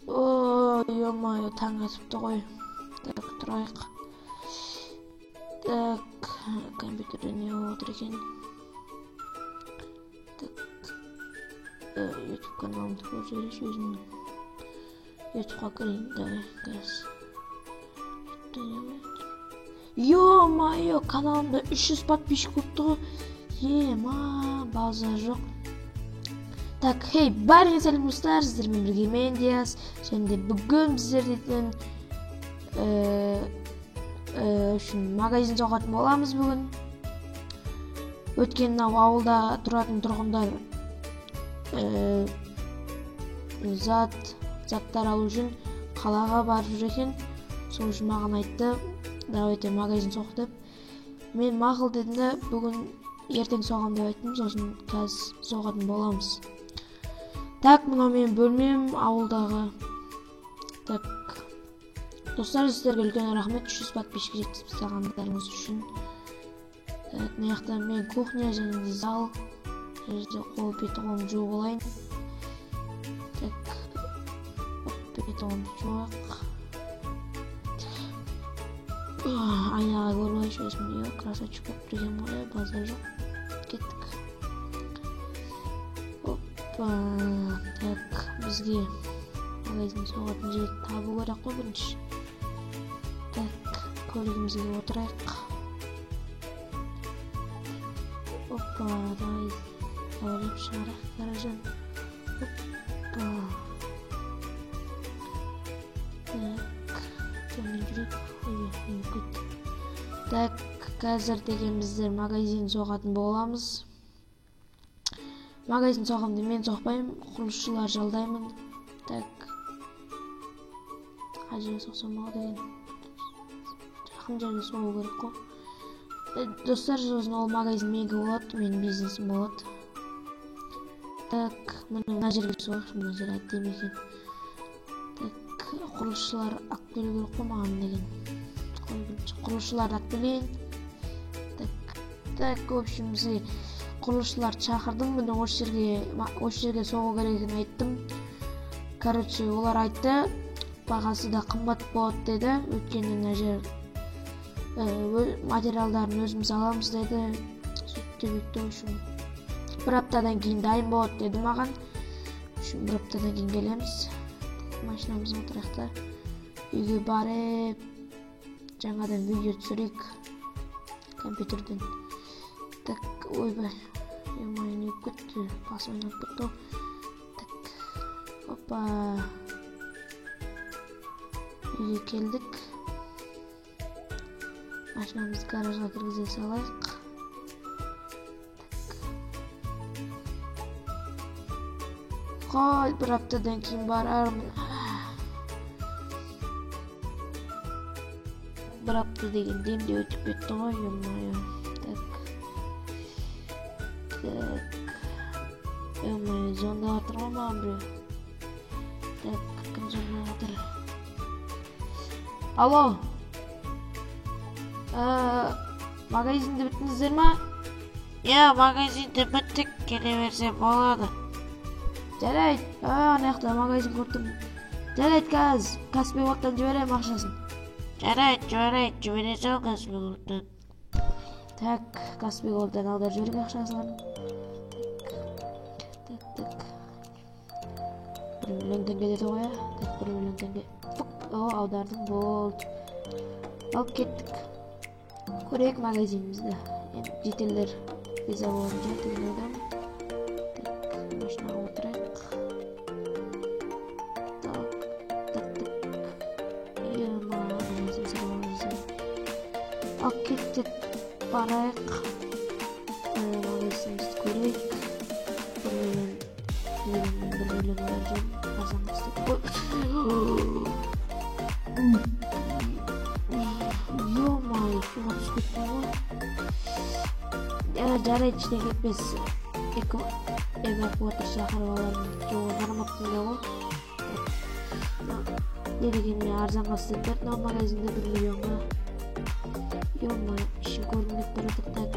Ё-моё, таң атыпты ғой. Так, тұрайық. Так, компьютерде не болып отыр екен? Так, YouTube каналымды көрсетейінші өзімнің. YouTube'ға кірейін, давай, газ. Ё-моё, каналымда 300 подписчик болыпты ғой. Ема, база жоқ. Так, хей, бәріңе сәлеметсіздер, сіздермен бірге мен Диас. Және бүгін біздерден магазин соғатын боламыз бүгін. Өткен ауылда тұратын тұрғындар заттар алу үшін қалаға барып жүр екен. Сол үшін маған айтты, давайте магазин соқ деп. Мен мақұл дедім де, бүгін ертең соғам деп айттым, сосын қазір соғатын боламыз. Так, мынау мен бөлмем ауылдағы. Так, достар, сіздерге үлкен рахмет, 300 подписчик жеткізбестағандарыңыз үшін. Так, мына жақта мен кухня және зал, жерде қол беті қолым жуып алайын. Так, беті қолым жуық. Айнаға көрмейші өзімде, красавчик болып тұрген ғой, базар жоқ. Кеттік. Так, бізге магазин соғатын жер табу керек қой бірінші. Так, көлігімізге отырайық. Давай, давайлап шығарайық гараждан. Так, төмен жүрейік. Так, қазір деген біздер магазин соғатын боламыз. Магазин соғамды мен соқпаймын, құрылысшылар жалдаймын. Так, қай жерге соқсам болады деген. Жақын жерге соғу керек қой. Достар, сосын ол магазин менікі болады, менің бизнесім болады. Так, мына жерге соғайықшы, мына жер әдемі екен. Так, құрылысшылар алып келу керек қой маған деген. Құрылысшылар алып келейін. Так, в общем, бізге құрылысшылар шақырдым, міне осы жерге соғу керегін айттым. Короче, олар айтты, бағасы да қымбат болады деді. Өйткені мына жер материалдарын өзіміз аламыз деді. Сөйтті бүйтті, үшін бір аптадан кейін дайын болады деді маған. Үшін бір аптадан кейін келеміз. Машинамызға отырайық. Үйге барып, жаңадан видео түсірейік компьютерден. Так, ойбай, ема не кетті, басым ойнап кетті. Так, опа, үйге келдік. Машинамызды гаражға кіргізе салайық. Қой, бір аптадан кейін барармын. Бір апта деген демде өтіп кетті ғой, ема. Zonda atır ama abi. Tak, kim zonda atır? Alo. Magazinde bittiniz mi? Ya magazinde bittik, geleverse болады. Жарайды. Ана жақта магазин көрдім. Жарайды, Каспий Голдтан жіберем ақшасын. Жарайды, жібере сал Каспий Голдтан. Так, Каспий Голдтан алдар жіберген ақшасын. $1 миллион теңге деді ғой, так, $1 миллион теңге. Аудардым, болды. Алып кеттік. Көрейік магазинімізді. Жетелер риза болған жетелерден. Так, машинаға отырайық. Так. Магазин сұрауымызды. Алып кеттік, барайық. Магазинімізді көрейік. $1 миллион Ё-моё, суға түсіп кетті ғой. Жарайды, ішіне кетпес. Эвакуатор шақырып алармын. Жоғы қарамаппын да ғой. Не дегенмен арзанға істеп берді, магазинде $1 миллионға. Ё-моё, ішін көрініп бердік. Так.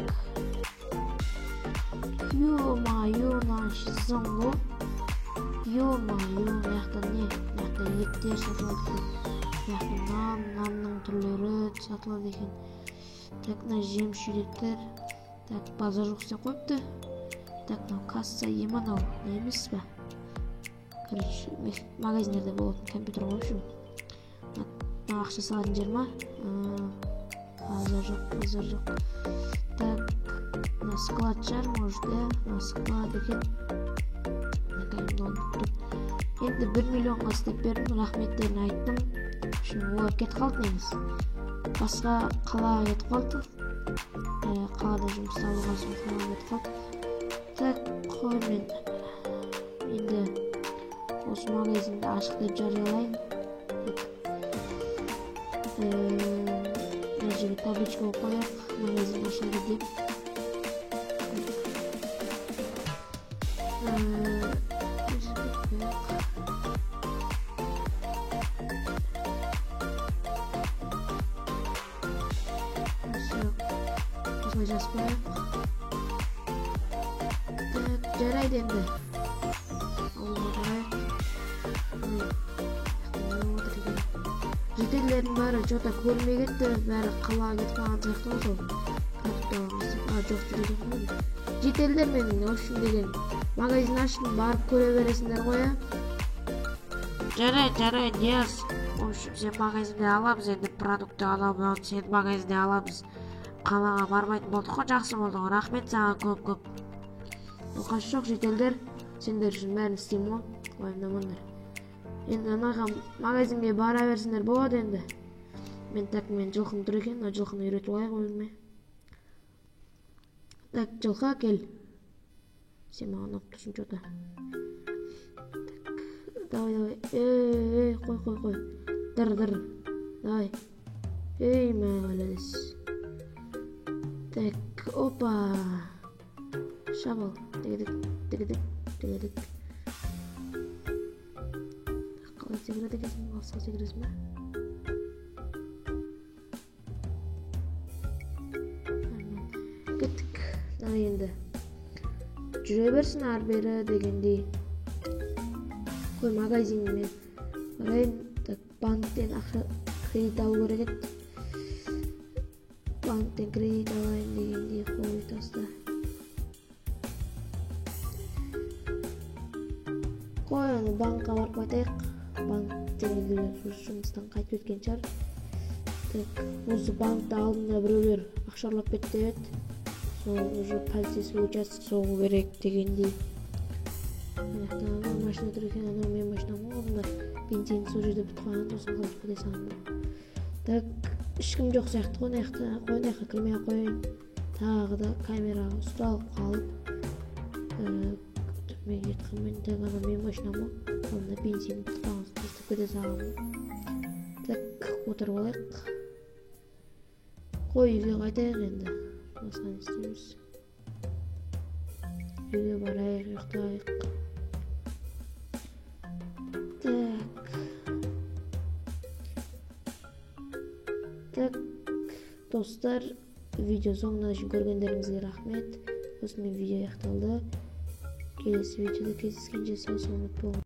Ё-моё, наш зоңғы. Мынакта не? Мынакта еттер сатылат экен. Мынакта нанның түрлөрү сатылат экен. Так, мына жем-шүйдектер. Так, базар жок деп коюпту. Так, мына касса эми анау не эмес ба? Короче, магазиндерде болот, компьютер коюшу. Мына акча салган жер ма? Базар жок. Так, мына склад жар, может, да? Мына склад экен. Енді 1 миллионға істеп бердім, рахметтерін айттым. Олар кетіп қалды неміз. Басқа қалаға кетіп қалды. Қалада жұмыс табылған соң қалаға кетіп қалды. Так, қой мен енді осы магазинді ашық деп жариялайын. Мына жерге табличка қояйық, магазин ашылды деп. Жазып қояйық. Жарайды енді. Ауылға барайық. Жетелердің бәрі жота көрмей кетті, бәрі қалаға кетіп қалған сияқты ғой сол. Жоқ жүрген ғой. Жетелдер менің общем деген магазин аштым, барып көре бересіңдер ғой. Жарайды, Диас. Общем, сен магазинде аламыз, енді продукты аламыз, сен магазинде аламыз. Қалаға бармайтын болдық қой, жақсы болдың. Рахмет саған көп. Оқасы жоқ жетелдер, сендер үшін бәрін істеймін ғой. Уайымдамаңдар. Енді анаға магазинге бара берсіңдер болады енді. Мен жылқым тұр екен, жылқыны үйретіп қояйық өзіме. Так, жылқы кел. Сен маған алып тұрсың жота. Давай. Қой. Дыр. Давай. Молодец. Так, опа. Шабал. Тегедік. Қалай секіреді екенсің? Алысқа секіресің бе? Кеттік. Енді жүре берсін ары-бері дегендей. Қой магазиніне барайын. Так, банктен ақша кредит алу керек еді. Банктен кредит алайын дегендей қой таста. Қой, оны банкқа барып қайтайық. Банктен жұмыстан қайтып өткен шығар. Так, осы банкта алдында біреулер ақшарлап кетті еді. Сол уже полицейский участок соғу керек дегендей. Машина тұр екен, анау мен машинам алдында. Бензин сол жерде бітіп қалған, сосын қалып кете салдым. Так, ешкім жоқ сияқты қойнаяққа кірмей қойын. Тағы да камераға ұсталып қалып. Мен жетқанмен тек ана мен машинам алдында бензин бітіп қалған, сосын кете салдым. Так, отырып алайық. Қой, үйге қайтайық енді. Басқан істейміз. Үйге барайық, ұйықтайық. Так, достар, видео соңына дейін көргендеріңізге рахмет. Осымен видео аяқталды. Келесі видеода кездескенше сау саламат болыңыздар.